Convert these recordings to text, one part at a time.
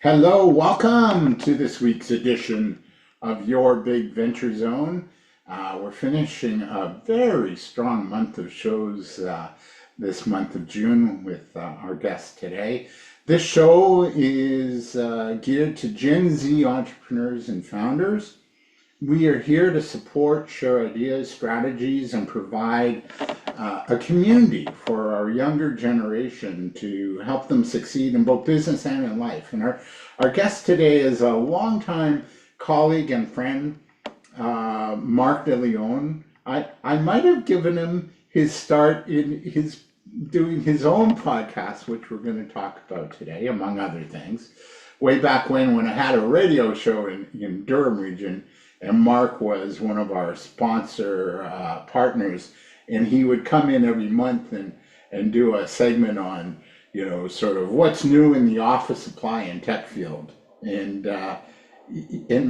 Hello, welcome to this week's edition of Your Big Venture Zone. We're finishing a very strong month of shows this month of June with our guest today. This show is geared to Gen Z entrepreneurs and founders. We are here to support, share ideas, strategies, and provide a community for our younger generation to help them succeed in both business and in life. And our guest today is a longtime colleague and friend, Mark DeLeon. I might have given him his start in his doing his own podcast, which we're going to talk about today, among other things. Way back when I had a radio show in Durham region, and Mark was one of our sponsor partners, and he would come in every month and do a segment on, sort of what's new in the office supply and tech field. And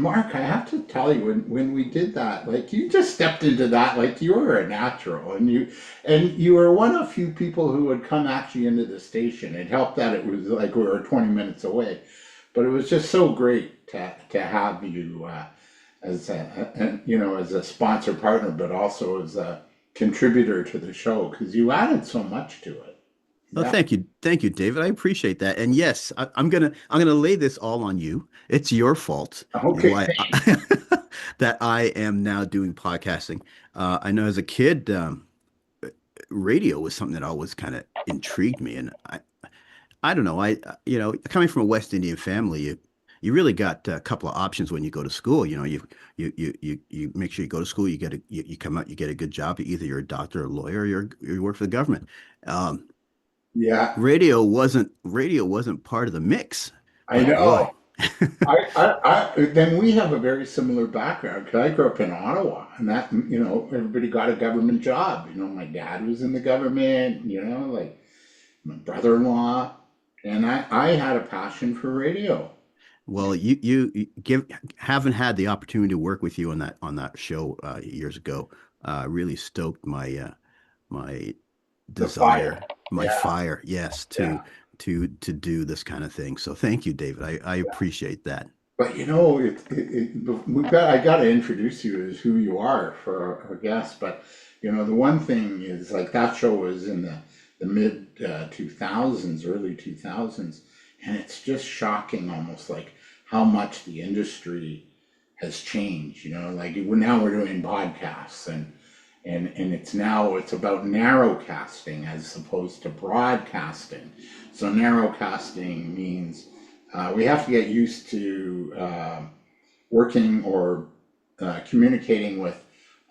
Mark, I have to tell you, when we did that, like you just stepped into that like you were a natural, and you were one of few people who would come actually into the station. It helped that it was like we were 20 minutes away, but it was just so great to have you as as a sponsor partner, but also as a contributor to the show because you added so much to it. Oh, Yeah. thank you, David. I appreciate that. And yes, I'm gonna lay this all on you. It's your fault. Okay. Why that I am now doing podcasting. I know as a kid, radio was something that always kind of intrigued me, and I don't know. Coming from a West Indian family, you really got a couple of options when you go to school. You make sure you go to school. You come out, you get a good job. Either you're a doctor, or a lawyer, or you work for the government. Um, Yeah, radio wasn't part of the mix, I but boy, know. Then we have a very similar background because I grew up in Ottawa, and that everybody got a government job. My dad was in the government. Like my brother-in-law, and I had a passion for radio. well, you give haven't had the opportunity to work with you on that show years ago. Really stoked my The fire. desire, my Yeah, fire, yes, yeah. to do this kind of thing. So thank you, David. I appreciate that. But I got to introduce you as who you are for our guests. But the one thing is like that show was in the mid 2000s, early 2000s, and it's just shocking, almost like how much the industry has changed. Like we're doing podcasts and it's about narrowcasting as opposed to broadcasting. So narrowcasting means we have to get used to working or communicating with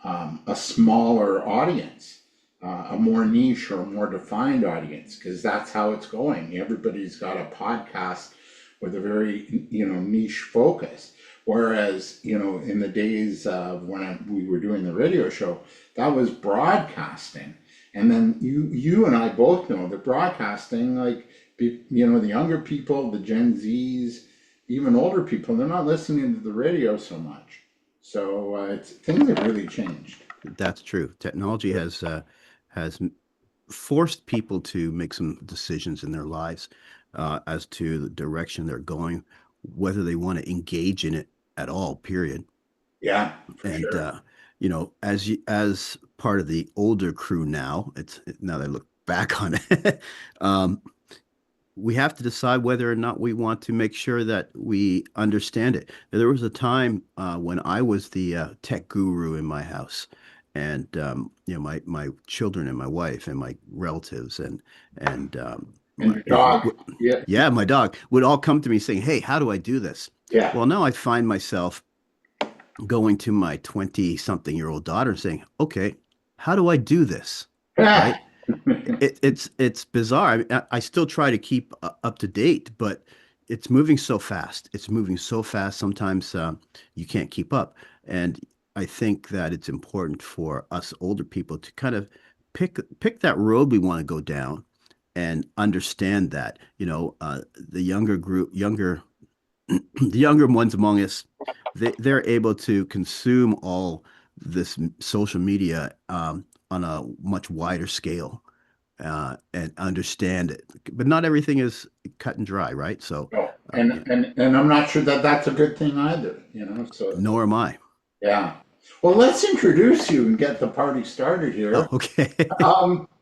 a smaller audience, a more niche or more defined audience, because that's how it's going. Everybody's got a podcast with a very niche focus. Whereas in the days of we were doing the radio show, that was broadcasting. And then you and I both know that broadcasting, like the younger people, the Gen Zs, even older people, they're not listening to the radio so much. So things have really changed. That's true. Technology has forced people to make some decisions in their lives as to the direction they're going, whether they want to engage in it at all, period. Yeah, for And sure. as part of the older crew now, it's now that I look back on it, we have to decide whether or not we want to make sure that we understand it. There was a time when I was the tech guru in my house, and my children and my wife and my relatives and And your dog. Yeah, yeah, my dog would all come to me saying, "Hey, how do I do this?" yeah. Well, now I find myself going to my 20-something-year-old daughter and saying, "Okay, how do I do this?" Right? It's bizarre. I still try to keep up to date, but it's moving so fast. It's moving so fast. Sometimes you can't keep up, and I think that it's important for us older people to kind of pick that road we want to go down and understand that. The the younger ones among us, they're able to consume all this social media on a much wider scale and understand it. But not everything is cut and dry, right? So No, And I'm not sure that that's a good thing either, you know. So Nor am I. yeah. Well, let's introduce you and get the party started Oh, here. okay.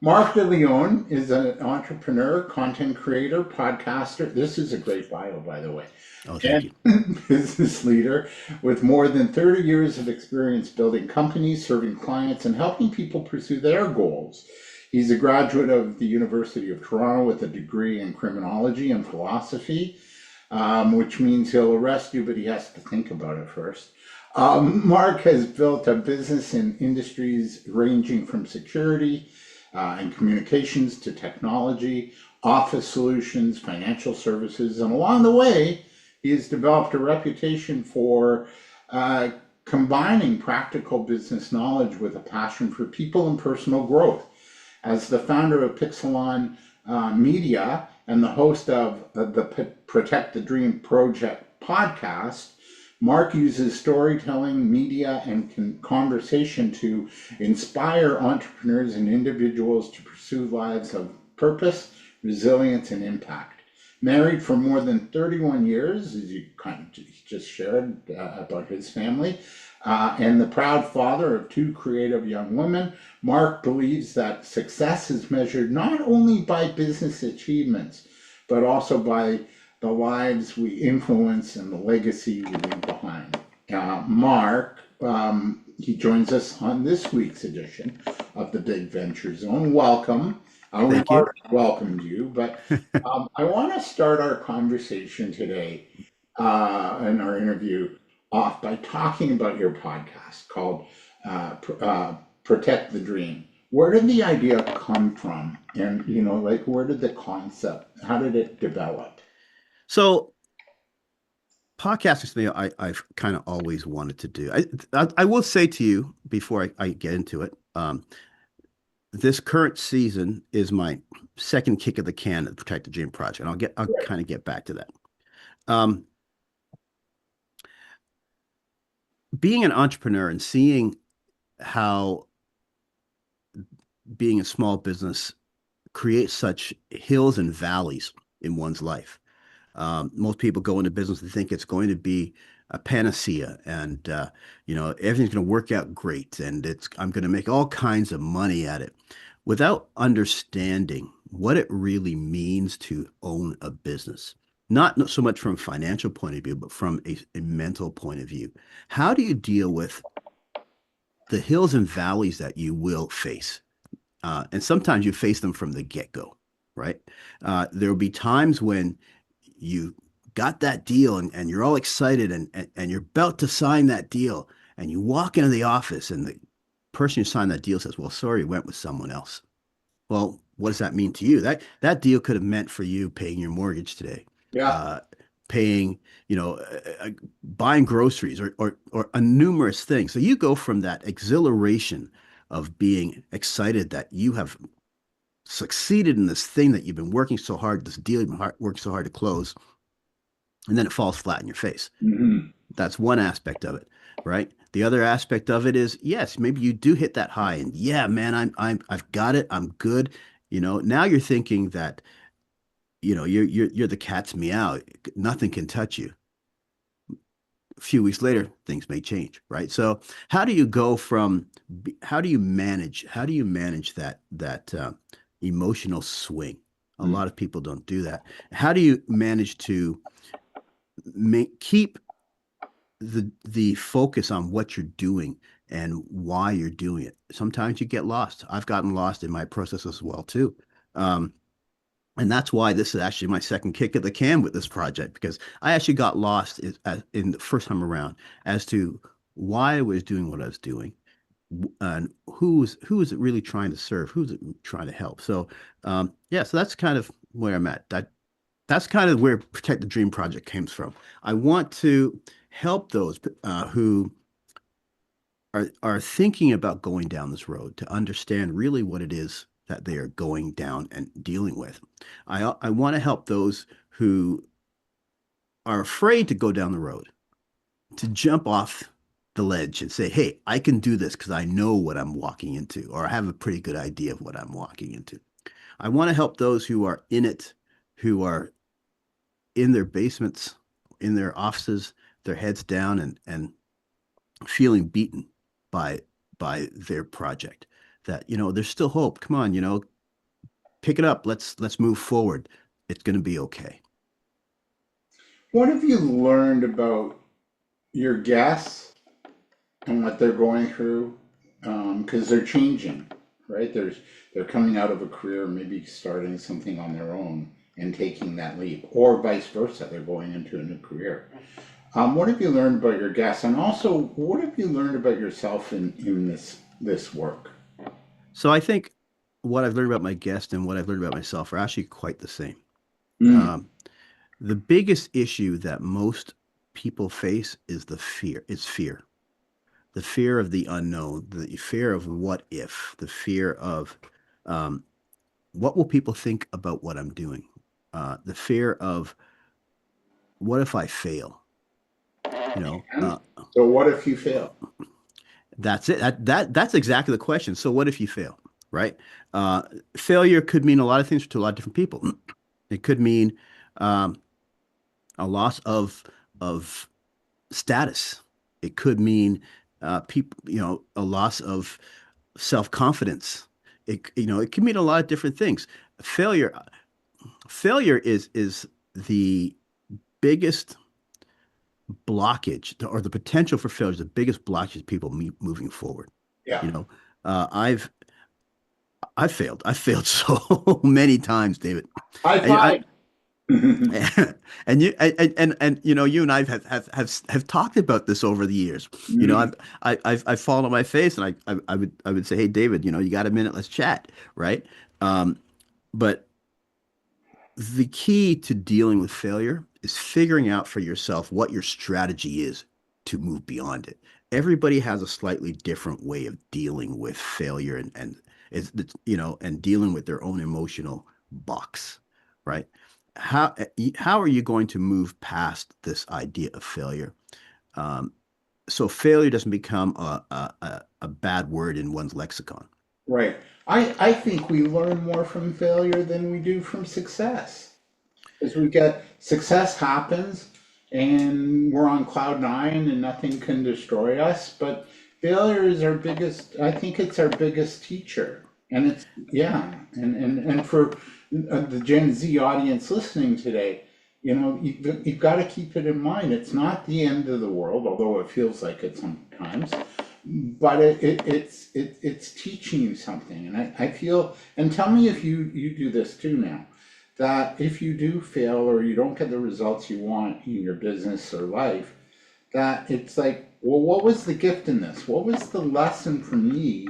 Mark DeLeon is an entrepreneur, content creator, podcaster. This is a great bio, by the way, Oh, thank and you. business leader with more than 30 years of experience building companies, serving clients, and helping people pursue their goals. He's a graduate of the University of Toronto with a degree in criminology and philosophy, which means he'll arrest you, but he has to think about it first. Mark has built a business in industries ranging from security and communications to technology, office solutions, financial services, and along the way, he has developed a reputation for uh, combining practical business knowledge with a passion for people and personal growth. As the founder of Pixelon Media and the host of the Protect the Dream Project podcast, Mark uses storytelling, media, and conversation to inspire entrepreneurs and individuals to pursue lives of purpose, resilience, and impact. Married for more than 31 years, as you kind of just shared about his family, and the proud father of two creative young women, Mark believes that success is measured not only by business achievements, but also by the lives we influence and the legacy we leave behind. Mark, he joins us on this week's edition of the Big Venture Zone. Welcome. We've Thank you. already welcomed you, but I want to start our conversation today in our interview off by talking about your podcast called Protect the Dream. Where did the idea come from? And, you know, like, where did the concept, how did it develop? So podcasting is something I've kind of always wanted to do. I will say to you before I get into it, this current season is my second kick of the can at the Protect the Dream project. And I'll kind of get back to that. Um, Being an entrepreneur and seeing how being a small business creates such hills and valleys in one's life. Most people go into business and think it's going to be a panacea, and everything's going to work out great, and it's I'm going to make all kinds of money at it, without understanding what it really means to own a business. Not so much from a financial point of view, but from a mental point of view. How do you deal with the hills and valleys that you will face? And sometimes you face them from the get-go, right? There will be times when you got that deal and you're all excited and you're about to sign that deal and you walk into the office and the person who signed that deal says, well, sorry, you went with someone else. Well, what does that mean to you? That deal could have meant for you paying your mortgage today, Yeah. uh, paying, buying groceries or a numerous things. So you go from that exhilaration of being excited that you have succeeded in this thing that you've been working so hard, this deal you've been working so hard to close, and then it falls flat in your face. Mm-hmm. That's one aspect of it, right? The other aspect of it is, yes, maybe you do hit that high, and yeah, man, I've got it, I'm good. Now you're thinking that, you're the cat's meow, nothing can touch you. A few weeks later, things may change, right? So, how do you go from, how do you manage that emotional swing? A lot of people don't do that. How do you manage to keep the focus on what you're doing and why you're doing it? Sometimes you get lost. I've gotten lost in my process as well too. Um, and that's why this is actually my second kick at the can with this project, because I actually got lost in the first time around as to why I was doing what I was doing and who is it really trying to serve, who's it trying to help. So yeah, so that's kind of where I'm at. That's kind of where Protect the Dream project comes from. I want to help those who are thinking about going down this road to understand really what it is that they are going down and dealing with. I want to help those who are afraid to go down the road, to jump off the ledge and say, hey, I can do this because I know what I'm walking into, or I have a pretty good idea of what I'm walking into. I want to help those who are in it, who are in their basements, in their offices, their heads down and feeling beaten by their project. That, there's still hope. Come on, pick it up. Let's move forward. It's going to be okay. What have you learned about your guests and what they're going through? Because they're changing, right? They're coming out of a career, maybe starting something on their own and taking that leap, or vice versa. They're going into a new career. What have you learned about your guests, and also what have you learned about yourself in this work? So I think what I've learned about my guest and what I've learned about myself are actually quite the same. Mm, Um, the biggest issue that most people face is the fear. It's fear. The fear of the unknown, the fear of what if, the fear of um, what will people think about what I'm doing, the fear of what if I fail? You know, and so what if you fail? that's it. That's exactly the question. So what if you fail, right? Uh, Failure could mean a lot of things to a lot of different people. It could mean um, a loss of status. It could mean people, a loss of self-confidence. It can mean a lot of different things. Failure, failure is the biggest blockage, or the potential for failure is the biggest blockage of people moving forward. Yeah, You know, uh, I've I've failed. I've failed so many times, David. high And five. and you and I have talked about this over the years. Mm, I've fallen on my face, and I would say, hey, David, you got a minute? Let's chat, right? Um, but the key to dealing with failure is figuring out for yourself what your strategy is to move beyond it. Everybody has a slightly different way of dealing with failure and dealing with their own emotional box, right? How how are you going to move past this idea of failure? Um, so failure doesn't become a bad word in one's lexicon. right. I think we learn more from failure than we do from success. Because we get success happens and we're on cloud nine and nothing can destroy us. But failure is our biggest, I think it's our biggest teacher. And it's, yeah. And for the Gen Z audience listening today, you've got to keep it in mind. It's not the end of the world, although it feels like it sometimes. But it's teaching you something. And I feel, and tell me if you do this too now, that if you do fail or you don't get the results you want in your business or life, that it's like, well, what was the gift in this? What was the lesson for me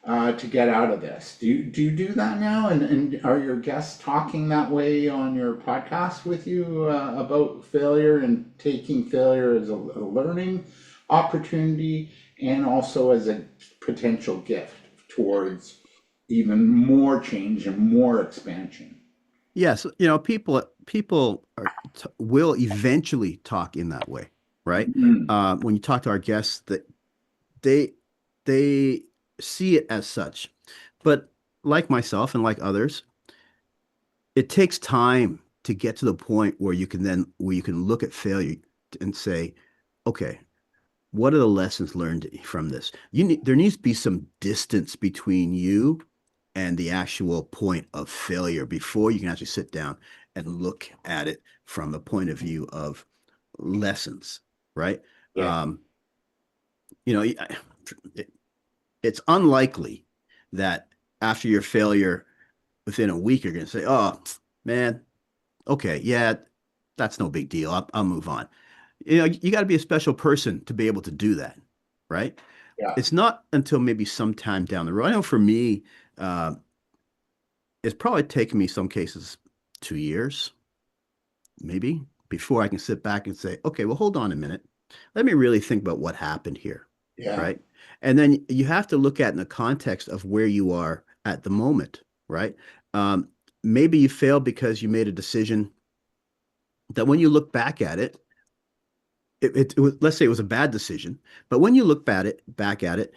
to get out of this? Do you do that now? And are your guests talking that way on your podcast with you about failure and taking failure as a learning opportunity and also as a potential gift towards even more change and more expansion? Yes, people will eventually talk in that way, right? Mm, When you talk to our guests, that they they see it as such, but like myself and like others, it takes time to get to the point where you can look at failure and say, okay, what are the lessons learned from this? There needs to be some distance between you and the actual point of failure before you can actually sit down and look at it from a point of view of lessons, right? yeah, Um, you know, it's unlikely that after your failure, within a week, you're going to say, "Oh, man, okay, yeah, that's no big deal. I'll move on." You got to be a special person to be able to do that, right? yeah, It's not until maybe sometime down the road. I know for me, uh, it's probably taken me some cases 2 years, maybe, before I can sit back and say, okay, well, hold on a minute. Let me really think about what happened here, yeah, right? And then you have to look at in the context of where you are at the moment, right? Um, Maybe you failed because you made a decision that when you look back at it, it was, let's say it was a bad decision, but when you look back at it,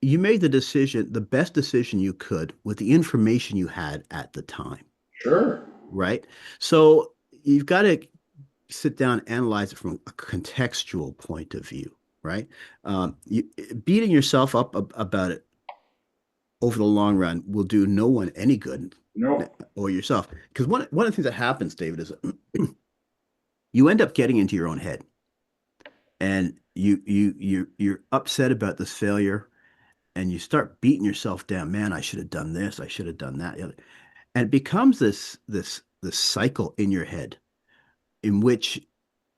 you made the decision, the best decision you could with the information you had at the time, sure. right? So you've got to sit down and analyze it from a contextual point of view, right? You, beating yourself up about it over the long run will do no one any good No, or yourself. Because one of the things that happens, David, is you end up getting into your own head and you're upset about this failure and you start beating yourself down. Man, I should have done this. I should have done that. And it becomes this cycle in your head in which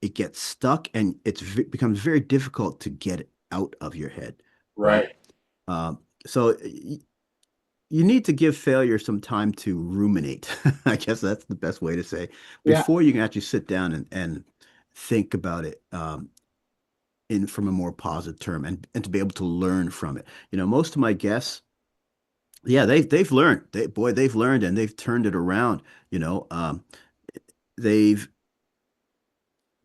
it gets stuck and becomes very difficult to get it out of your head, right? right. Um, so you need to give failure some time to ruminate. I guess that's the best way to say Yeah, before you can actually sit down and think about it in from a more positive term and to be able to learn from it. Most of my guests, yeah, they've learned. They've learned and they've turned it around. They've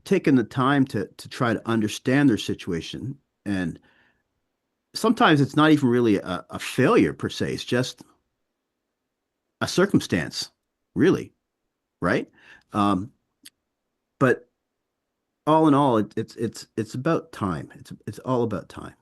taken the time to try to understand their situation, and sometimes it's not even really a failure per se. It's just a circumstance, really, right? Um, but all in all, it's about time. It's all about time.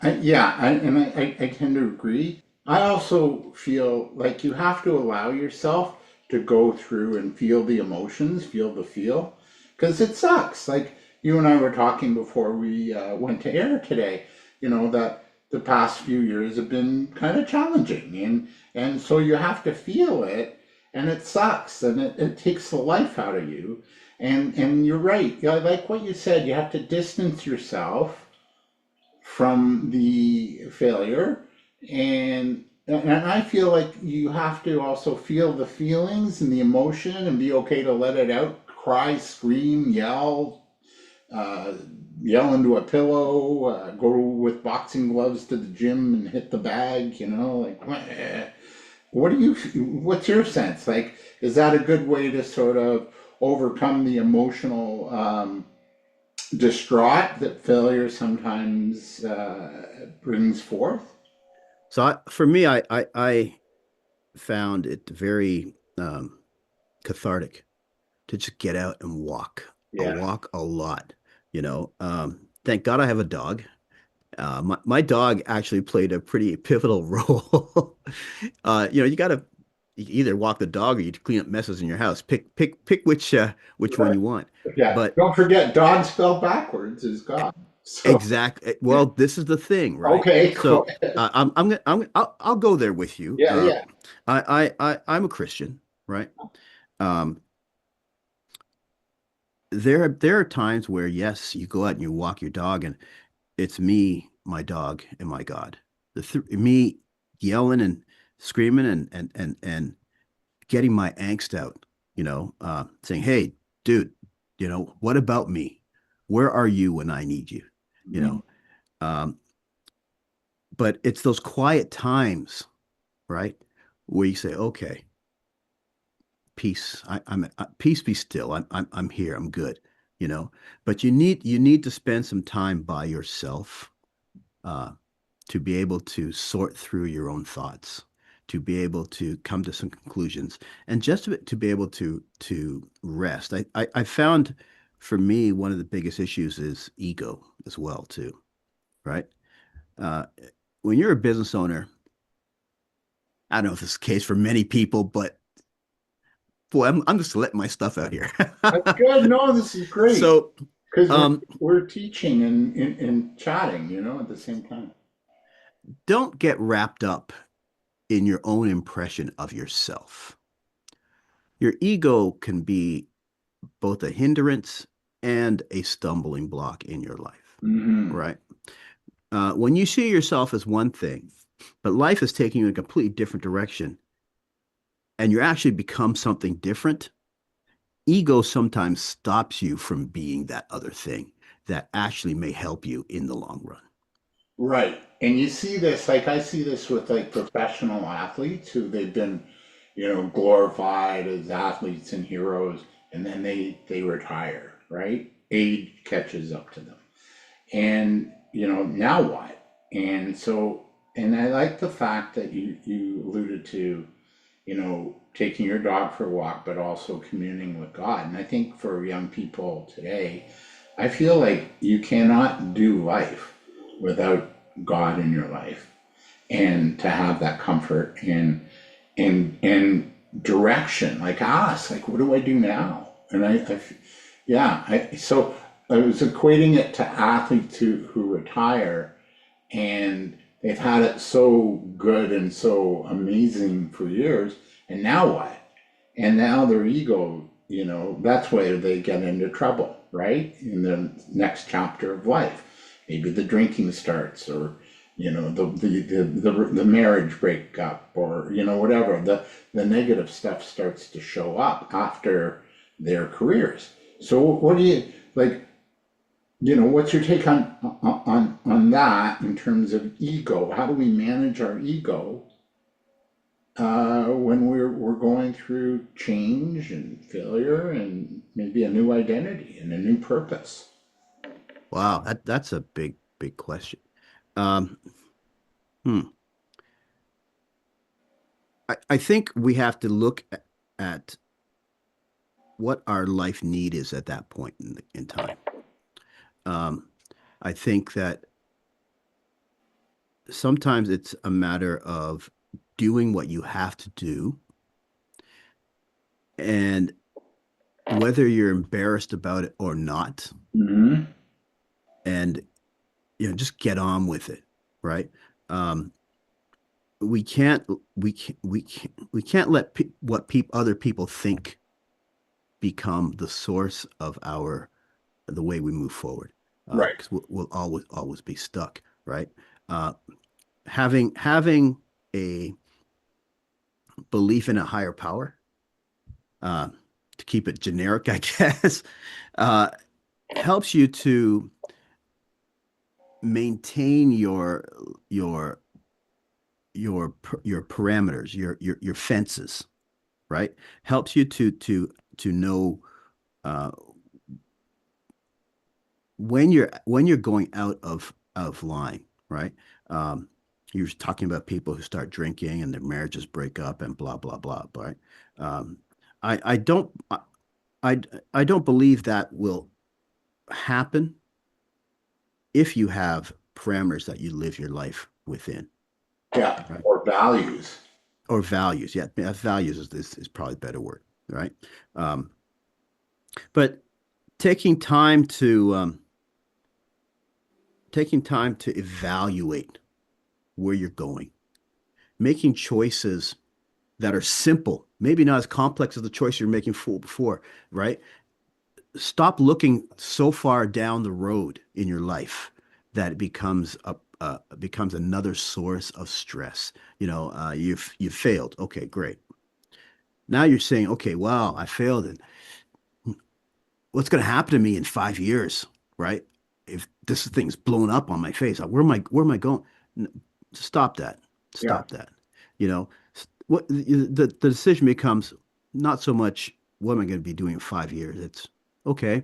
and I tend to agree. I also feel like you have to allow yourself to go through and feel the emotions, feel the feel, because it sucks. Like you and I were talking before we went to air today, that the past few years have been kind of challenging, and so you have to feel it, and it sucks, and it takes the life out of you. And you're right. Yeah, like what you said, you have to distance yourself from the failure, and I feel like you have to also feel the feelings and the emotion and be okay to let it out, cry, scream, uh, yell into a pillow, go with boxing gloves to the gym and hit the bag, like what's your sense? Like, is that a good way to sort of overcome the emotional distraught that failure sometimes brings forth? So for me, I found it very cathartic to just get out and walk. I Yeah. walk a lot. Thank God I have a dog. My dog actually played a pretty pivotal role. You got to either walk the dog or you clean up messes in your house. Pick which one Right. you want. Yeah. But Don't forget, dog spelled backwards is God. So, well, this is the thing, right? okay, go So ahead. I'll go there with you. Yeah, yeah. I'm a Christian, right? Um, there are times where yes, you go out and you walk your dog, and it's me, my dog, and my God. Me yelling and screaming and getting my angst out, saying, "Hey, dude, what about me? Where are you when I need you?" You Mhm. know, um, but it's those quiet times, right, where you say, "Okay, peace. Peace. Be still. I'm here. I'm good." But you need to spend some time by yourself uh, to be able to sort through your own thoughts, to be able to come to some conclusions, and just to be able to rest. I found for me one of the biggest issues is ego as well too, right? Uh, when you're a business owner, I don't know if it's the case for many people, but boy, I'm just letting my stuff out here. That's good. No, this is great So, because we're um, we're teaching and chatting, at the same time. don't get wrapped up in your own impression of yourself. Your ego can be both a hindrance and a stumbling block in your life, Hmm. right? When you see yourself as one thing, but life is taking you in a completely different direction, and you actually become something different, ego sometimes stops you from being that other thing that actually may help you in the long run. Right. And you see this, like I see this with like professional athletes who they've been, glorified as athletes and heroes, and then they retire, right? Age catches up to them. And, now what? And so, and I like the fact that you alluded to, taking your dog for a walk, but also communing with God. And I think for young people today, I feel like you cannot do life without God in your life, and to have that comfort and direction, like ask, like, what do I do now? And yeah, so I was equating it to athletes who retire, and they've had it so good and so amazing for years, and now what? And now their ego, that's where they get into trouble, right? In the next chapter of life. Maybe the drinking starts, or, the marriage breakup, or, whatever. The negative stuff starts to show up after their careers. So what do you, like, what's your take on that in terms of ego? How do we manage our ego when we're going through change and failure and maybe a new identity and a new purpose? Wow, that's a big question. Um, hmm. I think we have to look at what our life need is at that point in time. Um, I think that sometimes it's a matter of doing what you have to do, and whether you're embarrassed about it or not, Hmm. and just get on with it, right? Um, we can't we can't let what other people think become the source of the way we move forward, Right. because we'll always be stuck, right? Uh, having a belief in a higher power, uh, to keep it generic, I guess, uh, helps you to maintain your your parameters, your fences, right? Helps you to know uh, when you're going out of line, right? Um, you're talking about people who start drinking and their marriages break up and blah blah blah, right? Um, I don't I I don't believe that will happen if you have parameters that you live your life within, Yeah. right? Or values. Or values. Yeah, values is probably a better word, right? Um, but taking time to evaluate where you're going, making choices that are simple, maybe not as complex as the choice you're making before, right? Stop looking so far down the road in your life that it becomes another source of stress. You've failed. Okay, great. Now you're saying, okay, wow, I failed, and what's going to happen to me in 5 years, right? If this thing's blown up on my face, where am I going? Stop that. Yeah. Stop that. You know, what the decision becomes not so much what am I going to be doing in 5 years? It's okay.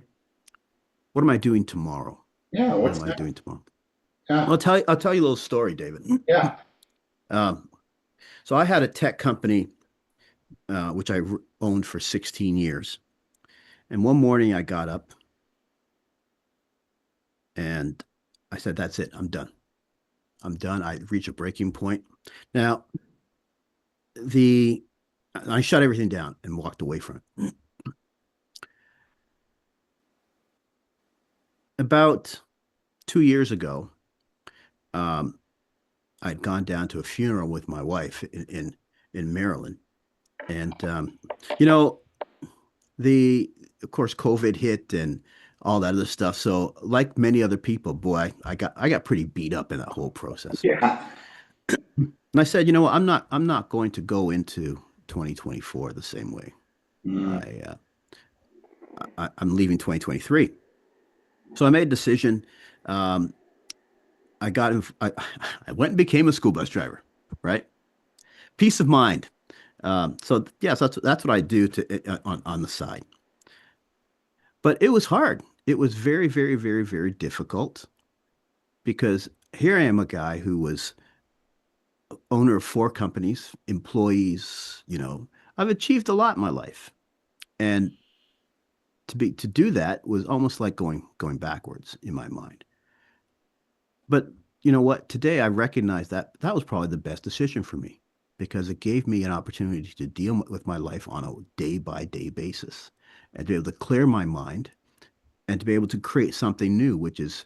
What am I doing tomorrow? Yeah. What What's am I that? doing tomorrow? Yeah. I'll tell you a little story, David. Yeah. Um, so I had a tech company, which I owned for 16 years. And one morning I got up and I said, that's it. I'm done. I'm done. I reached a breaking point. Now, the I shut everything down and walked away from it. About 2 years ago, um, I'd gone down to a funeral with my wife in Maryland, and you know, the of course COVID hit and all that other stuff. So, like many other people, boy, I got pretty beat up in that whole process. Yeah. And I said, you know what, I'm not going to go into 2024 the same way. Mm. I, I'm leaving 2023. So I made a decision. Um, I got in, I went and became a school bus driver, right? Peace of mind. So yes, that's what I do on the side. But it was hard. It was very, very, very, very difficult because here I am, a guy who was owner of four companies, employees, I've achieved a lot in my life. And to do that was almost like going backwards in my mind. But you know what? Today I recognize that that was probably the best decision for me because it gave me an opportunity to deal with my life on a day by day basis and to be able to clear my mind and to be able to create something new, which is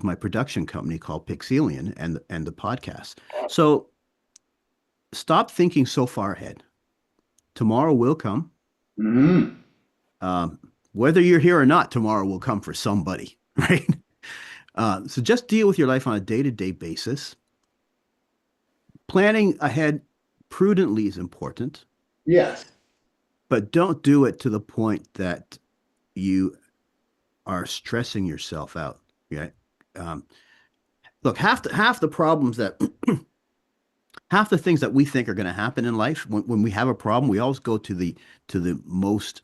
my production company called Pixelian and the podcast. So stop thinking so far ahead. Tomorrow will come. Hmm. Um, Whether you're here or not, tomorrow will come for somebody, right? So just deal with your life on a day-to-day basis. Planning ahead prudently is important, Yes. but don't do it to the point that you are stressing yourself out. Right? Um, Look, half the problems that half the things that we think are going to happen in life when we have a problem, we always go to the most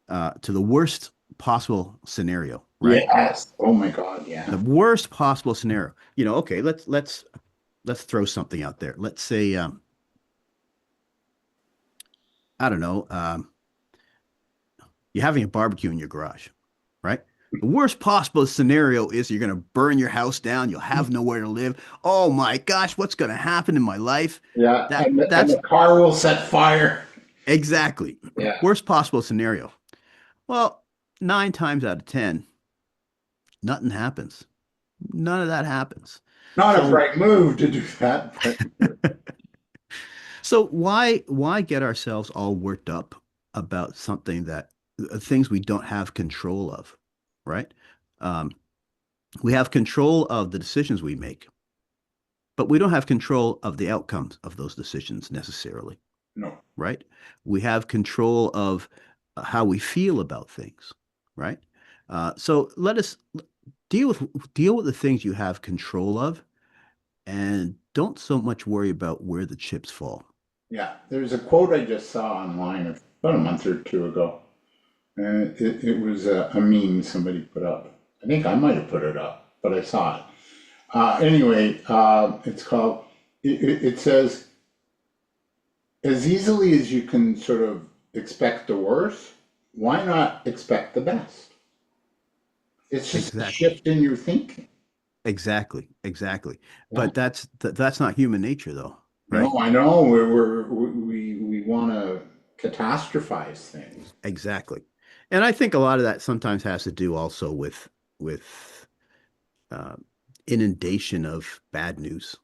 to the worst possible scenario, right? Yes. Oh my God. Yeah. The worst possible scenario. Okay, let's throw something out there. Let's say I don't know, you're having a barbecue in your garage, right? The worst possible scenario is you're going to burn your house down. You'll have nowhere to live. Oh my gosh, what's going to happen in my life? Yeah. And That's the car will set fire. exactly Yeah. worst possible scenario. Well, 9 times out of 10, nothing happens. None of that happens. Not a So bright move to do that, but So why get ourselves all worked up about something that things we don't have control of, right? Um, we have control of the decisions we make, but we don't have control of the outcomes of those decisions necessarily, no. right? We have control of how we feel about things, right? So let us deal with the things you have control of, and don't so much worry about where the chips fall. Yeah. There's a quote I just saw online about a month or two ago. And it was a meme somebody put up. I think I might have put it up, but I saw it. Anyway, it's called, it says, as easily as you can sort of expect the worst, why not expect the best? It's just a Exactly. shift in your thinking. Exactly, exactly. Yeah. But that's not human nature, though, right? No, I know we want to catastrophize things. Exactly. And I think a lot of that sometimes has to do also with uh, inundation of bad news,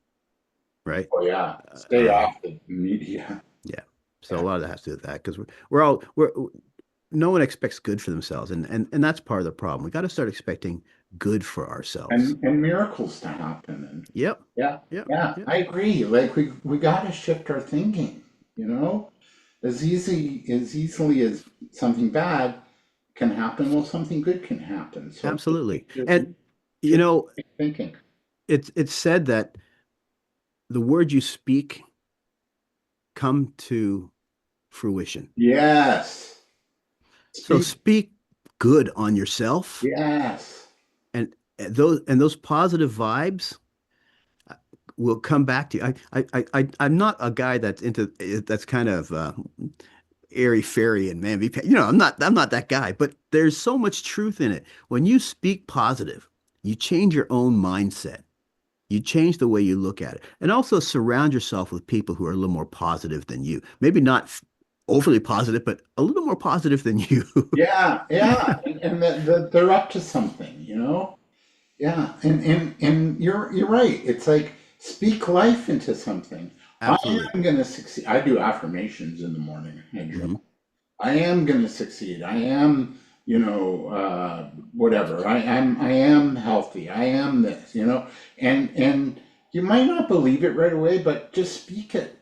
right? Oh yeah, stay Um, off the media. yeah. So a Yeah. lot of that has to do with that because we're no one expects good for themselves, and that's part of the problem. We got to start expecting good for ourselves. And miracles to happen. And Yep. yeah, Yep. yeah, Yep. I agree. Like we got to shift our thinking, you know? As easily as something bad can happen, well, something good can happen. So Absolutely. just And you shift know, thinking. it's said that the word you speak come to fruition. Yes. So Speak. speak good on yourself Yes. and those positive vibes will come back to you. I'm not a guy that's kind of airy fairy and man I'm not that guy, but there's so much truth in it. When you speak positive, you change your own mindset. You change the way you look at it. And also surround yourself with people who are a little more positive than you. Maybe not overly positive, but a little more positive than you. Yeah, yeah. And they're up to something, you know? Yeah, and you're right. It's like speak life into something. I Absolutely. am gonna succeed. I do affirmations in the morning. I Hmm. journal. I am gonna succeed. I am, whatever. I am healthy. I am this, and you might not believe it right away, but just speak it,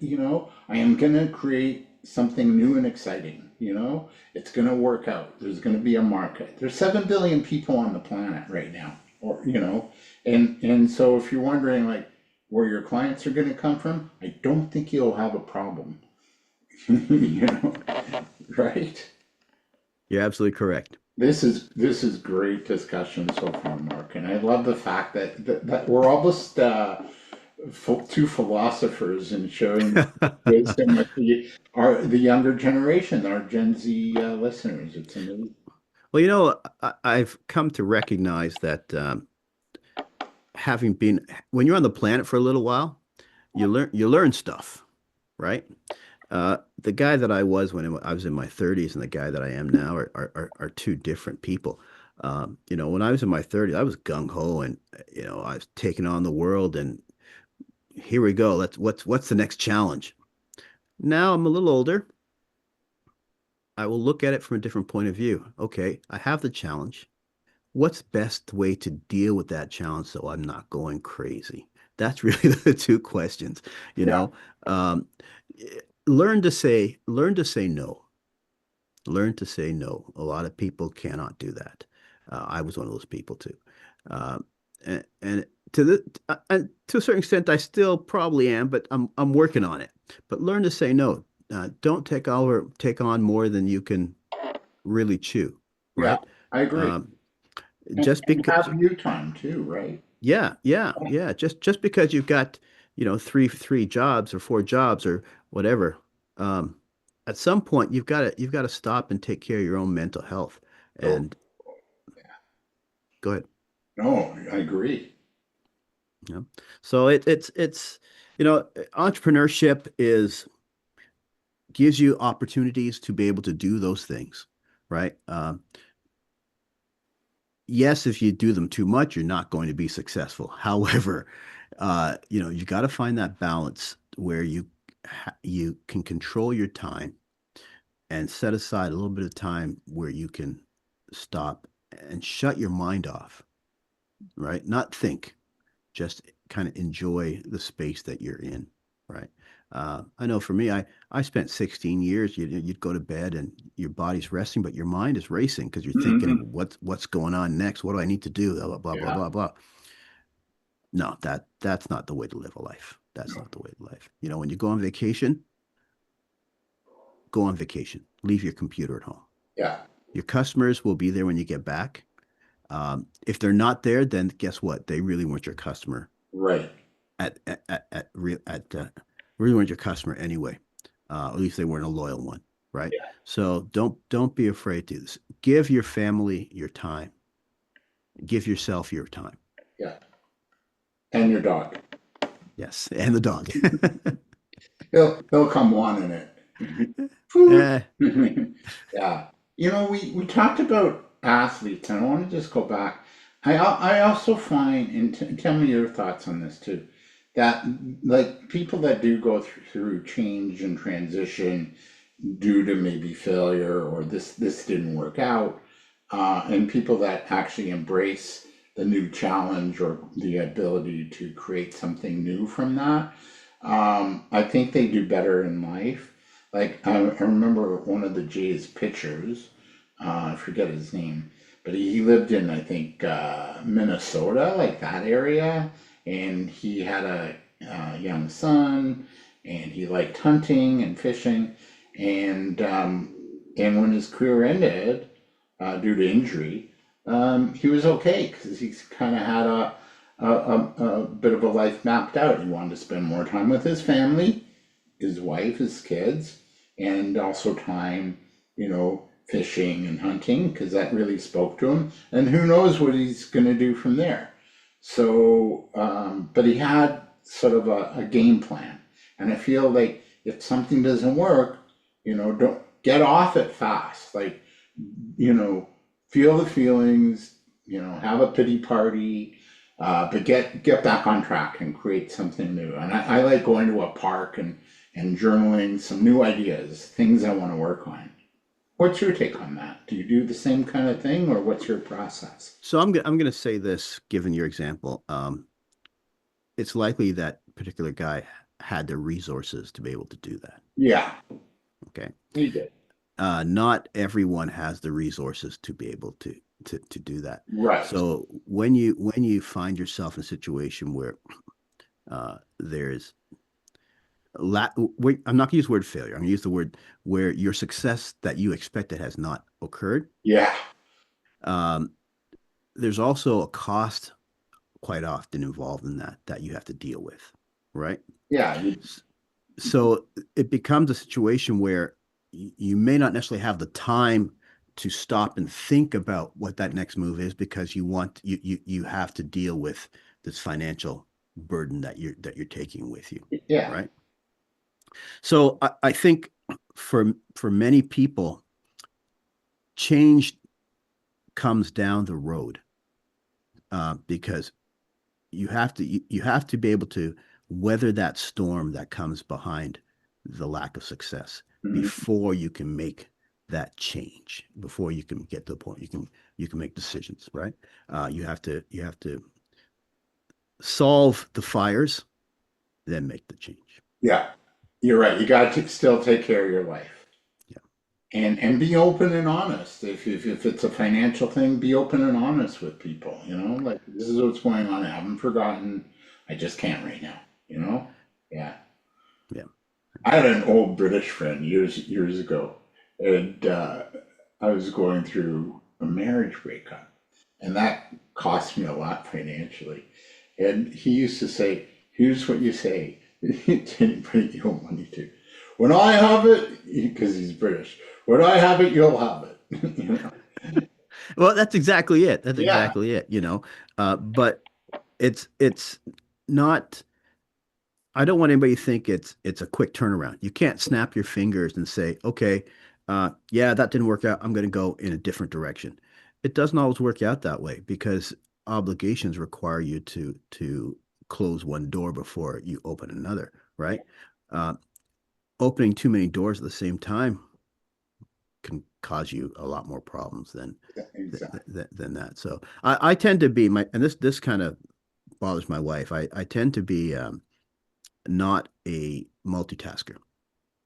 I am gonna create something new and exciting, it's gonna work out. There's gonna be a market. There's 7 billion people on the planet right now, or, and so if you're wondering like where your clients are gonna come from, I don't think you'll have a problem, you know, right? You're absolutely correct. This is great discussion so far, Mark, and I love the fact that we're almost two philosophers and showing wisdom with the younger generation, our Gen Z listeners. It's amazing. Well, I've come to recognize that having been when you're on the planet for a little while, you learn stuff, right? The guy that I was when I was in my 30s and the guy that I am now are two different people. When I was in my 30s, I was gung ho and I was taking on the world and here we go. What's the next challenge? Now I'm a little older. I will look at it from a different point of view. Okay, I have the challenge. What's best way to deal with that challenge so I'm not going crazy? That's really the two questions, you Yeah, know. Um, learn to say no. Learn to say no. A lot of people cannot do that. I was one of those people too. And to a certain extent, I still probably am, but I'm working on it. But learn to say no. Don't take on more than you can really chew, yeah, right? I agree. Um, just And because, have you time too, right? yeah, yeah, yeah. Just because you've got, three jobs or four jobs or whatever, um, at some point you've got to stop and take care of your own mental health. So, And go ahead. no, I agree. You know? So entrepreneurship is gives you opportunities to be able to do those things, right? Yes, if you do them too much, you're not going to be successful. However, you got to find that balance where you can control your time and set aside a little bit of time where you can stop and shut your mind off, right? Not think, just kind of enjoy the space that you're in, right? I know for me, I spent 16 years. You'd go to bed and your body's resting, but your mind is racing because you're thinking of Hmm. what's going on next. What do I need to do? Blah blah blah Yeah, blah blah. No, that's not the way to live a life. That's no, not the way to live. When you go on vacation, go on vacation. Leave your computer at home. yeah, Your customers will be there when you get back. If they're not there, then guess what? They really weren't your customer right. at really weren't your customer anyway. At least they weren't a loyal one, right? Yeah, So don't be afraid to do this. Give your family your time. Give yourself your time. yeah. And your dog. Yes, and the dog. He'll come wanting it. Food. Eh, Yeah. We talked about athletes, and I want to just go back. I also find, and tell me your thoughts on this too, that like people that do go through change and transition due to maybe failure or this didn't work out, and people that actually embrace the new challenge or the ability to create something new from that, I think they do better in life. Like I remember one of the Jays pitchers, I forget his name, but he lived in I think Minnesota, like that area, and he had a young son, and he liked hunting and fishing, and when his career ended due to injury, he was okay because he's kind of had a bit of a life mapped out. He wanted to spend more time with his family, his wife, his kids, and also time, fishing and hunting because that really spoke to him. And who knows what he's going to do from there. So, but he had sort of a game plan. And I feel like if something doesn't work, don't get off it fast. Like, you know, feel the feelings, have a pity party, but get back on track and create something new. And I like going to a park and journaling some new ideas, things I want to work on. What's your take on that? Do you do the same kind of thing, or what's your process? so I'm gonna say this, given your example, it's likely that particular guy had the resources to be able to do that. Yeah, Okay. he did. Not everyone has the resources to be able to do that. Right. So when you find yourself in a situation where there's I'm not gonna use the word failure. I'm gonna use the word where your success that you expected has not occurred. Yeah. Um, there's also a cost quite often involved in that you have to deal with. right? Yeah. So it becomes a situation where you may not necessarily have the time to stop and think about what that next move is because you have to deal with this financial burden that you're taking with you, Yeah. right? So I think for many people, change comes down the road because you have to be able to weather that storm that comes behind the lack of success Mhm. before you can make that change, before you can get to the point you can make decisions, right? You have to solve the fires, then make the change. Yeah. You're right. You got to still take care of your life. Yeah. And be open and honest. If it's a financial thing, be open and honest with people. Like this is what's going on. I haven't forgotten. I just can't right now. Yeah. Yeah. I had an old British friend years ago, and I was going through a marriage breakup, and that cost me a lot financially. And he used to say, "Here's what you say to anybody you owe money to. When I have it, because he's British. When I have it, you'll have it." Well, that's exactly it. That's Yeah, exactly it, but it's not. I don't want anybody to think it's a quick turnaround. You can't snap your fingers and say, okay, yeah, that didn't work out. I'm going to go in a different direction. It doesn't always work out that way because obligations require you to close one door before you open another, right? Uh, Opening too many doors at the same time can cause you a lot more problems exactly. than that. So I tend to be and this kind of bothers my wife. I tend to be not a multitasker,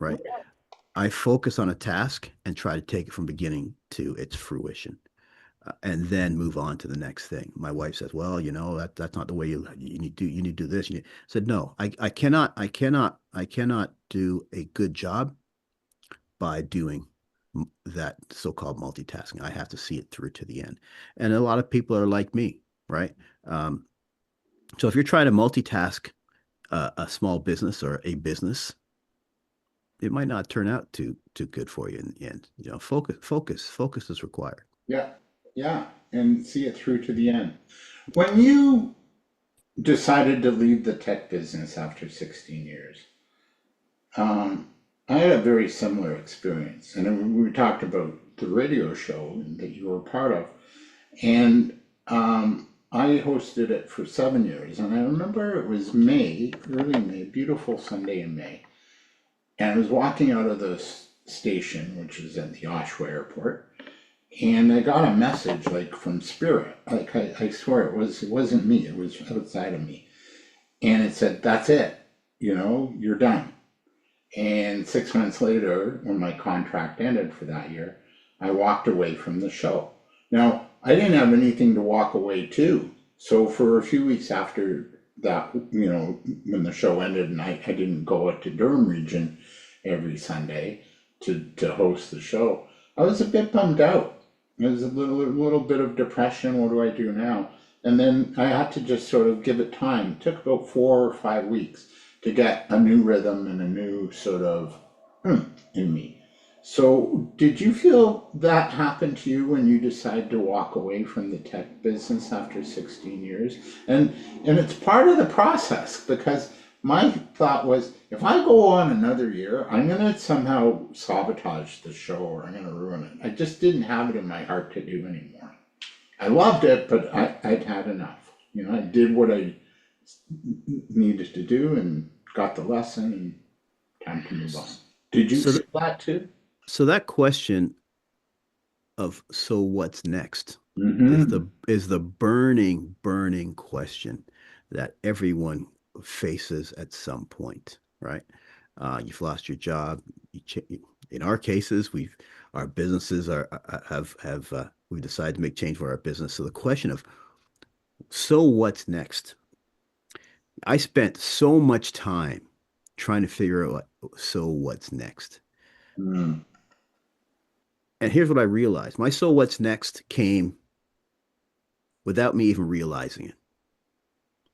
right? I focus on a task and try to take it from beginning to its fruition, and then move on to the next thing. My wife says, "Well, that's not the way you need to do this." I said, "No, I cannot do a good job by doing that so-called multitasking. I have to see it through to the end." And a lot of people are like me, right? Um, so if you're trying to multitask a small business or a business, it might not turn out too good for you in the end. Focus is required. Yeah, yeah, and see it through to the end. When you decided to leave the tech business after 16 years, Um, I had a very similar experience, and we talked about the radio show that you were part of, and I hosted it for 7 years, and I remember it was May, early May, beautiful Sunday in May, and I was walking out of the station, which is at the Oshawa Airport, and I got a message like from Spirit, like I swear it wasn't me, it was outside of me, and it said, "That's it, you're done." And 6 months later, when my contract ended for that year, I walked away from the show. Now, I didn't have anything to walk away to. So for a few weeks after that, when the show ended and I didn't go up to Durham region every Sunday to host the show, I was a bit bummed out. It was a little bit of depression. What do I do now? And then I had to just sort of give it time. It took about 4 or 5 weeks to get a new rhythm and a new sort of in me. So, did you feel that happened to you when you decided to walk away from the tech business after 16 years? And it's part of the process because my thought was if I go on another year, I'm going to somehow sabotage the show or I'm going to ruin it. I just didn't have it in my heart to do anymore. I loved it, but I'd had enough. I did what I needed to do and got the lesson and time to move on. Did you So feel th- that too? so that question of so what's next Mm-hmm. is the burning question that everyone faces at some point, right? You've lost your job. In our cases, our businesses have we've decided to make change for our business. So the question of so what's next? I spent so much time trying to figure out so what's next. Mm. And here's what I realized. My so what's next came without me even realizing it,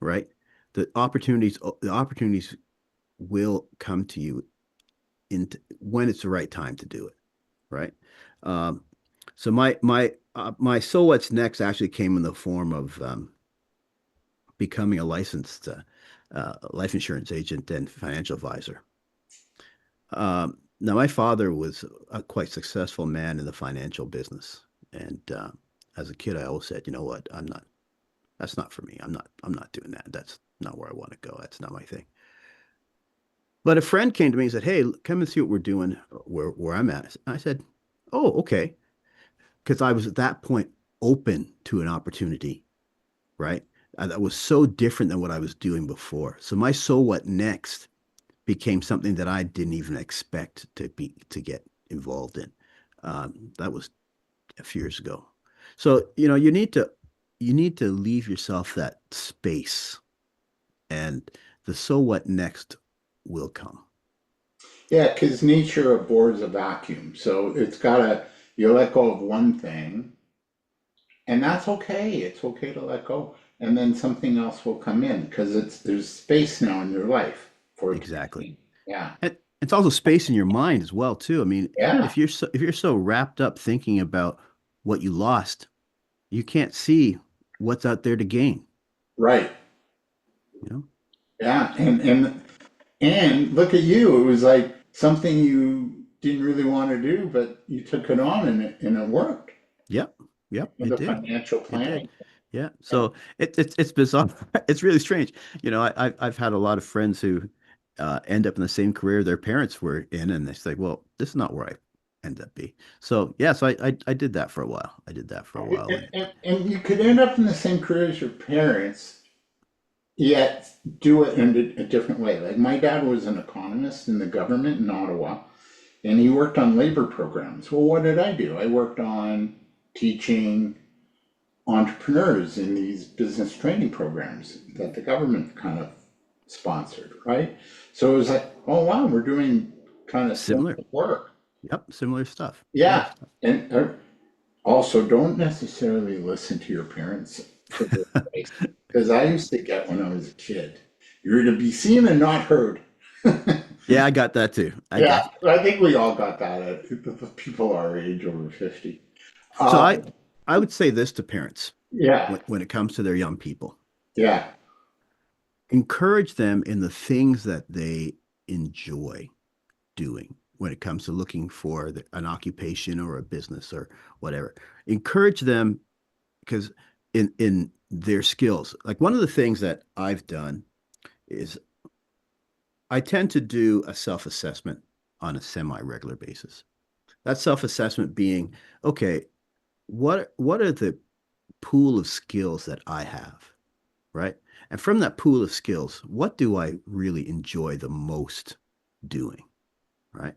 right? The opportunities will come to you when it's the right time to do it, right? Um, so my so what's next actually came in the form of becoming a licensed life insurance agent and financial advisor. Now, my father was a quite successful man in the financial business, and as a kid, I always said, you know what, I'm not. That's not for me. I'm not doing that. That's not where I want to go. That's not my thing. But a friend came to me and said, "Hey, come and see what we're doing where I'm at." I said, "Oh, okay," because I was at that point open to an opportunity, right? That was so different than what I was doing before. So my so what next became something that I didn't even expect to get involved in. That was a few years ago. So you need to leave yourself that space, and the so what next will come. Yeah, because nature abhors a vacuum. So it's gotta, you let go of one thing, and that's okay. It's okay to let go. And then something else will come in because there's space now in your life for it to be Exactly. seen. Yeah. And it's also space in your mind as well, too. I mean, Yeah. if you're so wrapped up thinking about what you lost, you can't see what's out there to gain, Right. you know? Yeah. And look at you. It was like something you didn't really want to do, but you took it on and it worked Yep. Yep, with it the did. financial It did. planning. Yeah. Yeah. So it's bizarre. It's really strange. I've had a lot of friends who end up in the same career their parents were in, and they say, "Well, this is not where I end up be." So yeah, so I did that for a while. I did that for a while, And, and and, and you could end up in the same career as your parents, yet do it in a different way. Like my dad was an economist in the government in Ottawa, and he worked on labor programs. Well, what did I do? I worked on teaching entrepreneurs in these business training programs that the government kind of sponsored, right? So it was like, oh wow, we're doing kind of similar similar. work. Yep, similar stuff. Similar Yeah, stuff. and also don't necessarily listen to your parents for their advice, because I used to get when I was a kid, you're to be seen and not heard. Yeah, I got that too. I Yeah, got I think we all got that at the people our age over 50. so Uh, I would say this to parents yeah, when it comes to their young people. yeah. Encourage them in the things that they enjoy doing when it comes to looking for an occupation or a business or whatever. Encourage them because in their skills. Like one of the things that I've done is I tend to do a self-assessment on a semi-regular basis. That self-assessment being, okay, what are the pool of skills that I have, right? And from that pool of skills, what do I really enjoy the most doing, right?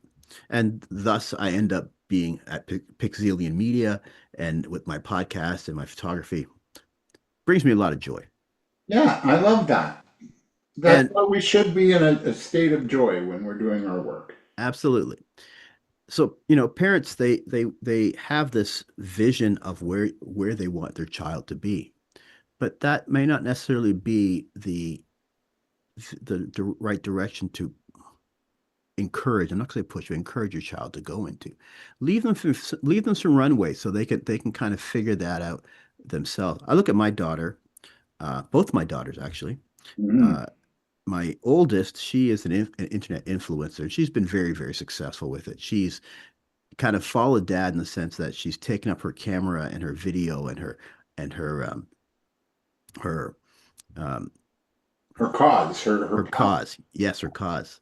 And thus I end up being at Pixelian Media and with my podcast and my photography brings me a lot of joy. Yeah, I love that. That's And why we should be in a state of joy when we're doing our work. absolutely. So, parents they have this vision of where they want their child to be, but that may not necessarily be the right direction to encourage. I'm not going to say push, but encourage your child to go into. Leave them some runway so they can kind of figure that out themselves. I look at my daughter, both my daughters actually. Mhm. Uh, my oldest, she is an internet influencer. She's been very, very successful with it. She's kind of followed dad in the sense that she's taken up her camera and her video and her um, Her cause, her her passion. cause. Yes, her cause.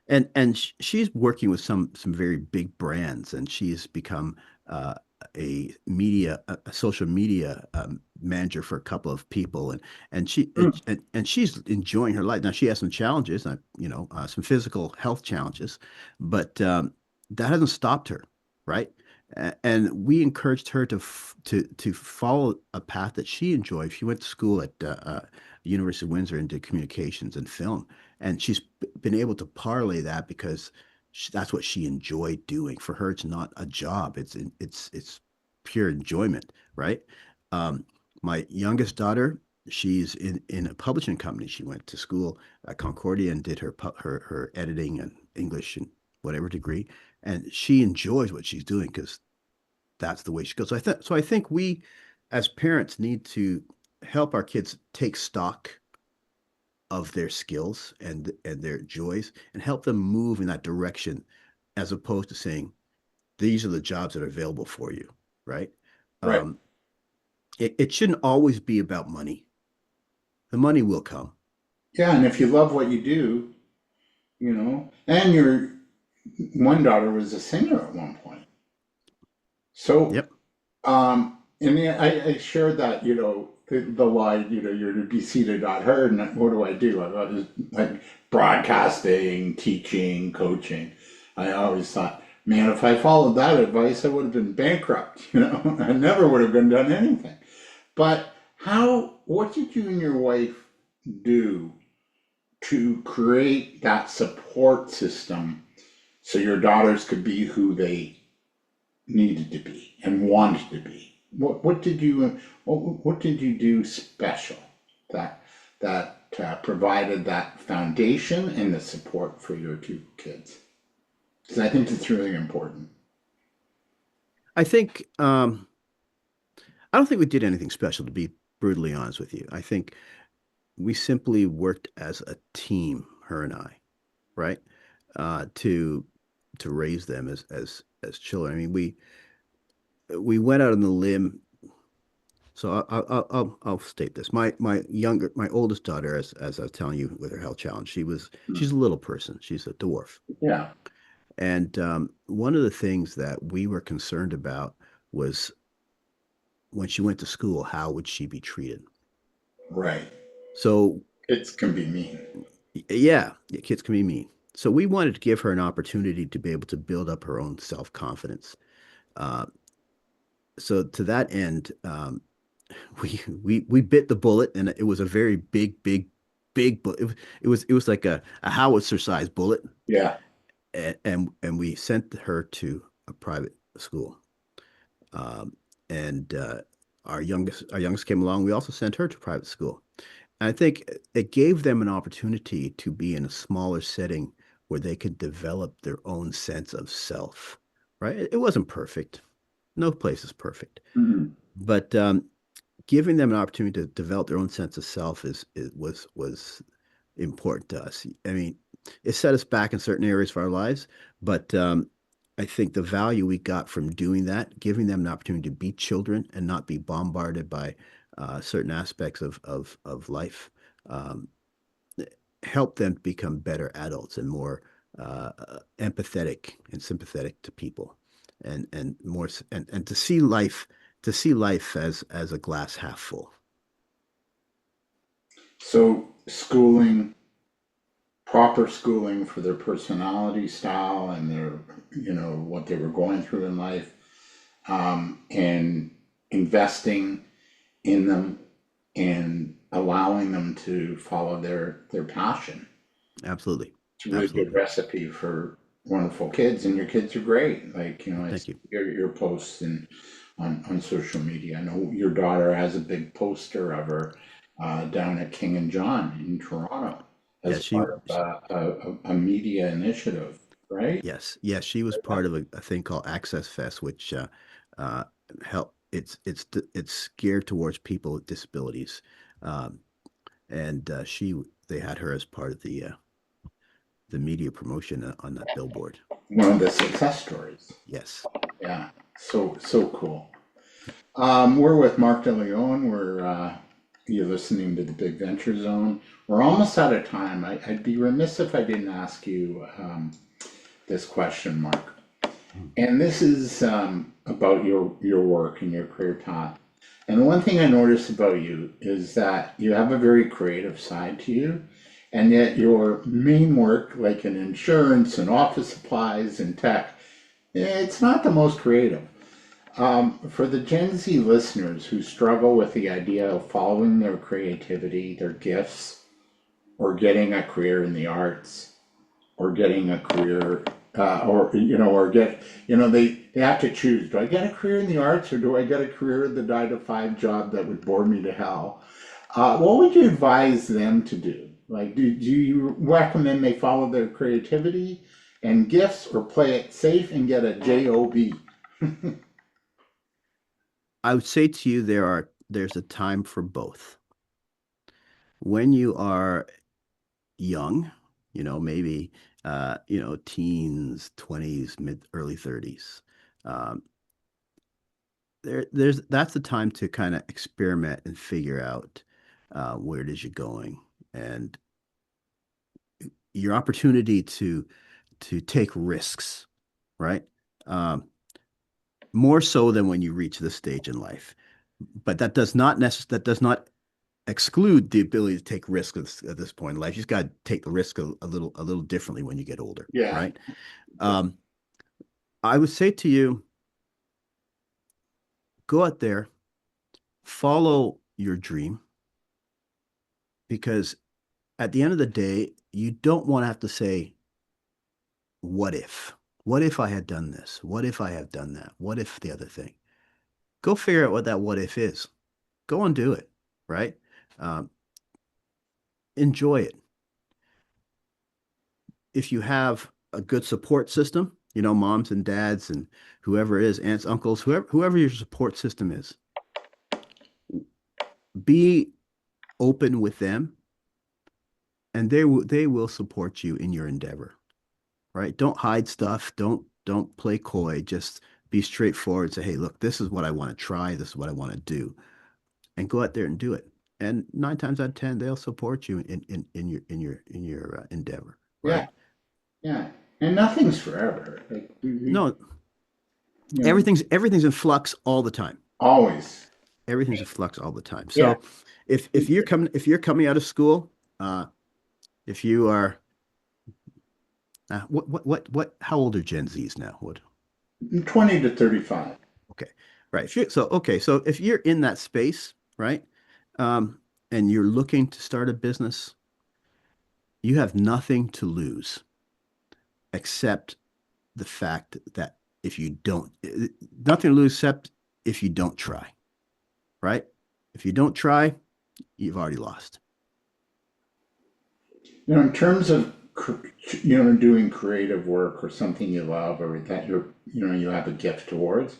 And she's working with some very big brands, and she's become uh, a social media manager for a couple of people, and she Mm. and she's enjoying her life. Now she has some challenges, some physical health challenges, but that hasn't stopped her, right? And we encouraged her to follow a path that she enjoyed. She went to school at University of Windsor and did communications and film, and she's been able to parlay that because that's what she enjoyed doing. For her, it's not a job; it's pure enjoyment, right? Um, my youngest daughter. she's in a publishing company. She went to school at Concordia and did her editing and English and whatever degree, and she enjoys what she's doing because that's the way she goes. I think we as parents need to help our kids take stock of their skills and their joys and help them move in that direction as opposed to saying these are the jobs that are available for you, right? Right. um, it shouldn't always be about money. The money will come. Yeah, and if you love what you do, and your one daughter was a singer at one point. So, Yep. and yeah, I shared that, the line, you're to be seated, not heard. And what do I do? I was like broadcasting, teaching, coaching. I always thought, man, if I followed that advice, I would have been bankrupt. I never would have been done anything. But what did you and your wife do to create that support system so your daughters could be who they needed to be and wanted to be? What did you do special that provided that foundation and the support for your two kids? Because I think it's really important. I think I don't think we did anything special, to be brutally honest with you. I think we simply worked as a team, her and I, right? To raise them as children. I mean, we went out on the limb. So I'll state this. My oldest daughter, as I was telling you, with her health challenge, she's a little person. She's a dwarf. Yeah, And one of the things that we were concerned about was when she went to school, how would she be treated? right. So Kids can be mean. yeah, kids can be mean. So we wanted to give her an opportunity to be able to build up her own self-confidence. Uh, so to that end, we bit the bullet, and it was a very big bullet. It was like a howitzer sized bullet, Yeah. and we sent her to a private school. Um, and our youngest came along. We also sent her to private school. And I think it gave them an opportunity to be in a smaller setting where they could develop their own sense of self. Right? It wasn't perfect. No place is perfect, Mhm. but giving them an opportunity to develop their own sense of self was important to us. I mean, it set us back in certain areas of our lives, but I think the value we got from doing that, giving them an opportunity to be children and not be bombarded by certain aspects of life, um, helped them become better adults and more empathetic and sympathetic to people, and more and to see life as a glass half full. So schooling, proper schooling for their personality style and their, what they were going through in life, and investing in them and allowing them to follow their passion. Absolutely, It's a really good absolutely. recipe for wonderful kids, and your kids are great. Like, I Thank see you. your posts and on social media. I know your daughter has a big poster of her down at King and John in Toronto Yeah, as part of a media initiative, right? yes, she was part of a thing called Access Fest, which uh, help. It's geared towards people with disabilities, um, and they had her as part of the media promotion on that billboard. One of the success stories. Yes. Yeah, so cool. We're with Mark DeLeon. You're listening to the Big Venture Zone. We're almost out of time. I'd be remiss if I didn't ask you this question, Mark. And this is about your work and your career path. And the one thing I notice about you is that you have a very creative side to you, and yet your main work, like in insurance and office supplies and tech, it's not the most creative. For the Gen Z listeners who struggle with the idea of following their creativity, their gifts, or getting a career in the arts, or getting a career, or get, they have to choose. Do I get a career in the arts, or do I get a career in the 9 to 5 job that would bore me to hell? What would you advise them to do? Like, do you recommend they follow their creativity and gifts, or play it safe and get a job? I would say to you, there's a time for both. When you are young, maybe teens, 20s, mid early 30s. Um, that's the time to kind of experiment and figure out where it is you're going, and your opportunity to take risks, right? Um, More so than when you reach this stage in life. But that does not exclude the ability to take risks at this point in life. You just got to take the risk a little differently when you get older, Yeah, right? Um, I would say to you, go out there, follow your dream, because at the end of the day, you don't want to have to say, what if? What if I had done this? What if I have done that? What if the other thing? Go figure out what that what if is. Go and do it, right? Um, Enjoy it. If you have a good support system, moms and dads and whoever it is, aunts, uncles, whoever your support system is, be open with them, and they will support you in your endeavor, right? Don't hide stuff. Don't play coy. Just be straightforward. Say, hey, look, this is what I want to try. This is what I want to do, and go out there and do it. And 9 times out of 10, they'll support you in your endeavor, yeah, right? yeah. And nothing's forever. Like No, you know, everything's in flux all the time. always. Everything's in flux all the time. Yeah. So if you're coming out of school, uh, if you are what how old are Gen Zs now? What 20 to 35. Okay, right. So if you're in that space, right, and you're looking to start a business, you have nothing to lose except the fact that if you don't, nothing to lose except if you don't try, right? If you don't try, you've already lost. In terms of doing creative work or something you love or that you have a gift towards.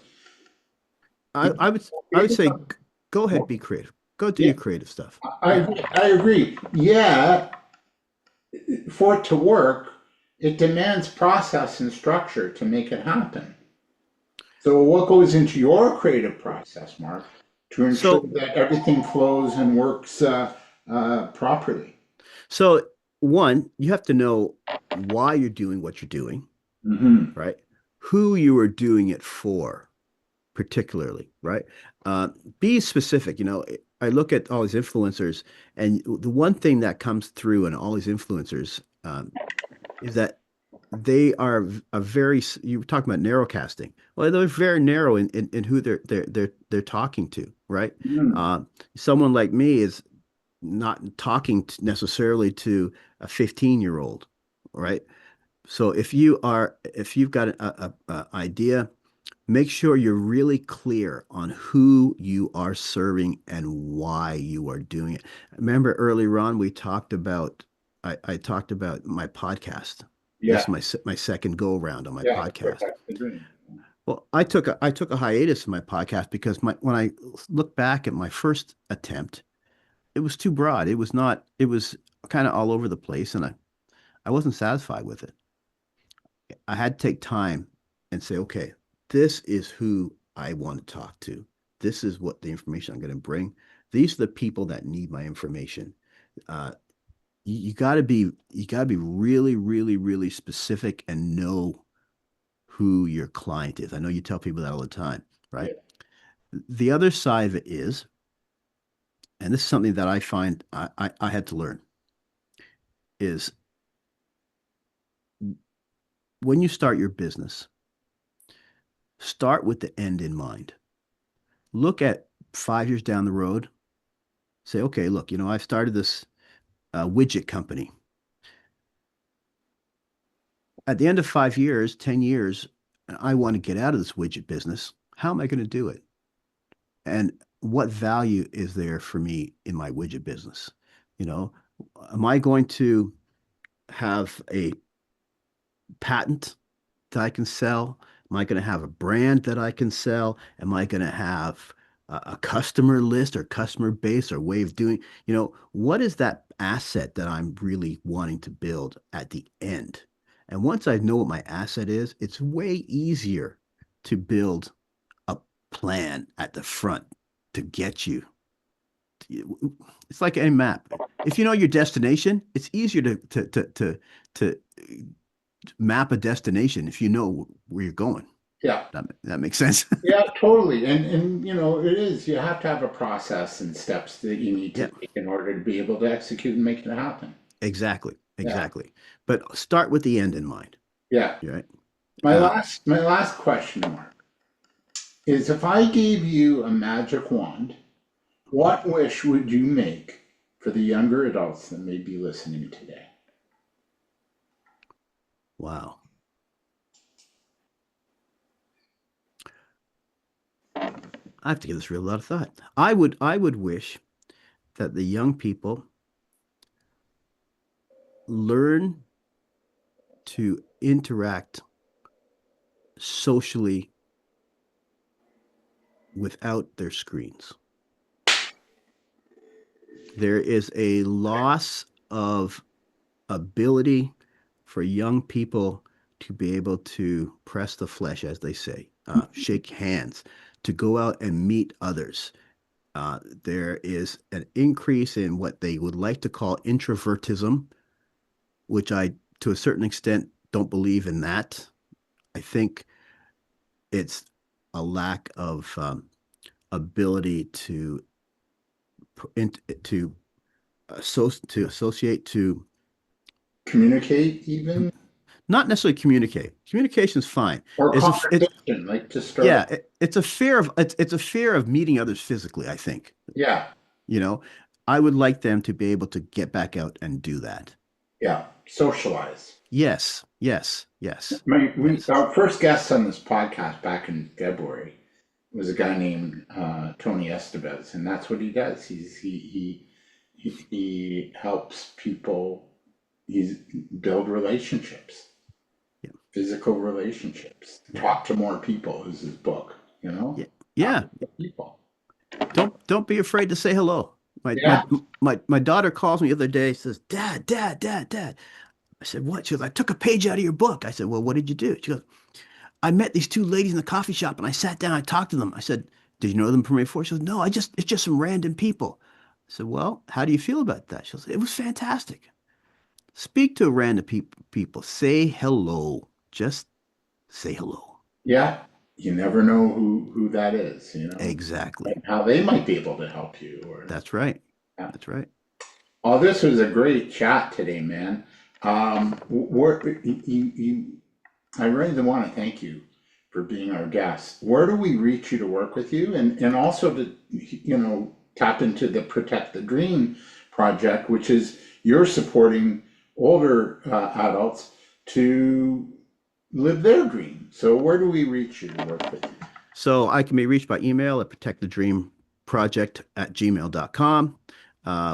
I would say go ahead, be creative. Go do Yeah, your creative stuff, right? I agree. Yeah, for it to work, it demands process and structure to make it happen. So, what goes into your creative process, Mark, to ensure So that everything flows and works properly? so one, you have to know why you're doing what you're doing, Hmm. right? Who you are doing it for, particularly, right? Uh, be specific. I look at all these influencers, and the one thing that comes through in all these influencers is that they are a very, you were talking about narrow casting. Well, they're very narrow in who they're talking to, right? Hmm. Uh, Someone like me is not talking necessarily to a 15-year-old, right? So if you've got a idea, make sure you're really clear on who you are serving and why you are doing it. Remember earlier on we talked about I talked about my podcast. This Yeah, is my second go around on my yeah, to podcast. protect the dream. Well, I took a hiatus in my podcast because when I look back at my first attempt, it was too broad. It was kind of all over the place, and I wasn't satisfied with it. I had to take time and say, okay, this is who I want to talk to. This is what the information I'm going to bring. These are the people that need my information. Uh, you got to be really, really, really specific and know who your client is. I know you tell people that all the time, right? Yeah. The other side of it is, and this is something that I find I had to learn, is when you start your business, start with the end in mind. Look at 5 years down the road. Say, okay, look, I've started this widget company. At the end of 5 years, 10 years, I want to get out of this widget business. How am I going to do it? And what value is there for me in my widget business? You know, am I going to have a patent that I can sell? Am I going to have a brand that I can sell? Am I going to have a customer list or customer base or way of doing, what is that asset that I'm really wanting to build at the end? And once I know what my asset is, it's way easier to build a plan at the front to get you. It's like a map. If you know your destination, it's easier to map a destination if you know where you're going. Yeah. That makes sense. Yeah, totally. And it is, you have to have a process and steps that you need to Yeah, take in order to be able to execute and make it happen. exactly. Yeah. Exactly. But start with the end in mind. Yeah. Right. My Uh, last question, Mark, is if I gave you a magic wand, what wish would you make for the younger adults that may be listening today? wow. I have to give this real lot of thought. I would wish that the young people learn to interact socially without their screens. There is a loss of ability for young people to be able to press the flesh, as they say, shake hands, to go out and meet others. There is an increase in what they would like to call introvertism, which I, to a certain extent, don't believe in that. I think it's a lack of ability to associate, to Communicate even, not necessarily communicate. Communication's fine. or It's conversation, like to start a, yeah, it's a fear of meeting others physically, I think. yeah, You know, I would like them to be able to get back out and do that. yeah, socialize. Yes, yes, yes, yes. Our first guest on this podcast back in February was a guy named Tony Estevez, and that's what he does. He helps people. He's build relationships, Yeah, physical relationships. yeah, Talk to more people is his book. yeah, Talk yeah. to more people. Don't be afraid to say hello. My my Yeah, my daughter calls me the other day, says, "Dad, Dad, Dad, Dad." I said, "What?" She goes, "I took a page out of your book." I said, "Well, what did you do?" She goes, "I met these two ladies in the coffee shop and I sat down, I talked to them." I said, "Did you know them from before?" She goes, "No, it's just some random people." I said, "Well, how do you feel about that?" She goes, "It was fantastic." Speak to random people. Say hello. Just say hello. yeah. You never know who that is, Exactly. and how they might be able to help you. Or That's right. yeah. That's right. Oh, this was a great chat today, man. I really want to thank you for being our guest. Where do we reach you to work with you, and also to tap into the Protect the Dream project, which is you're supporting older adults to live their dream. So where do we reach you to work with you? So I can be reached by email at protectthedreamproject@gmail.com,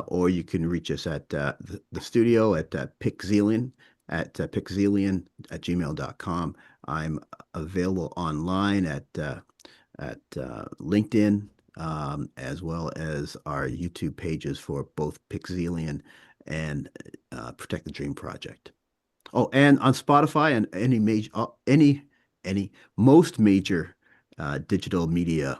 or you can reach us at the studio at pixelian@gmail.com. I'm available online at LinkedIn, as well as our YouTube pages for both Pixelian and Protect the Dream Project. Oh, and on Spotify and any most major digital media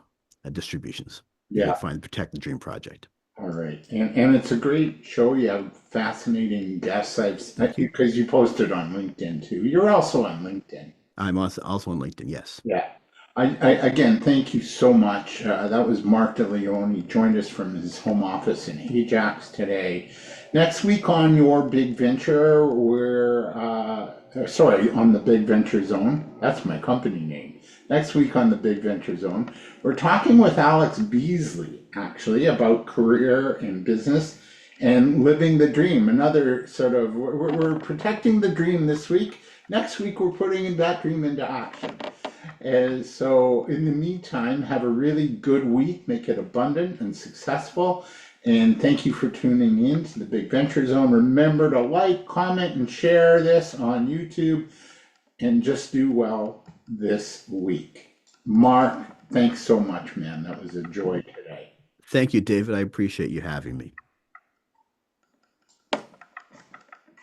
distributions, you can Yeah. find Protect the Dream Project. All right, and it's a great show. You have fascinating guests. Thank you. Because you posted on LinkedIn too. You're also on LinkedIn. I'm also on LinkedIn. Yes. Yeah. Again, thank you so much. That was Mark DeLeon. He joined us from his home office in Ajax today. Next week on Your Big Venture, sorry, on the Big Venture Zone. That's my company name. Next week on the Big Venture Zone, we're talking with Alex Beasley, actually, about career and business and living the dream. Another sort of, we're protecting the dream this week. Next week, we're putting that dream into action. And so, in the meantime, have a really good week, make it abundant and successful. And thank you for tuning in to the Big Venture Zone. Remember to like, comment, and share this on YouTube, and just do well this week. Mark, thanks so much, man. That was a joy today. Thank you, David. I appreciate you having me.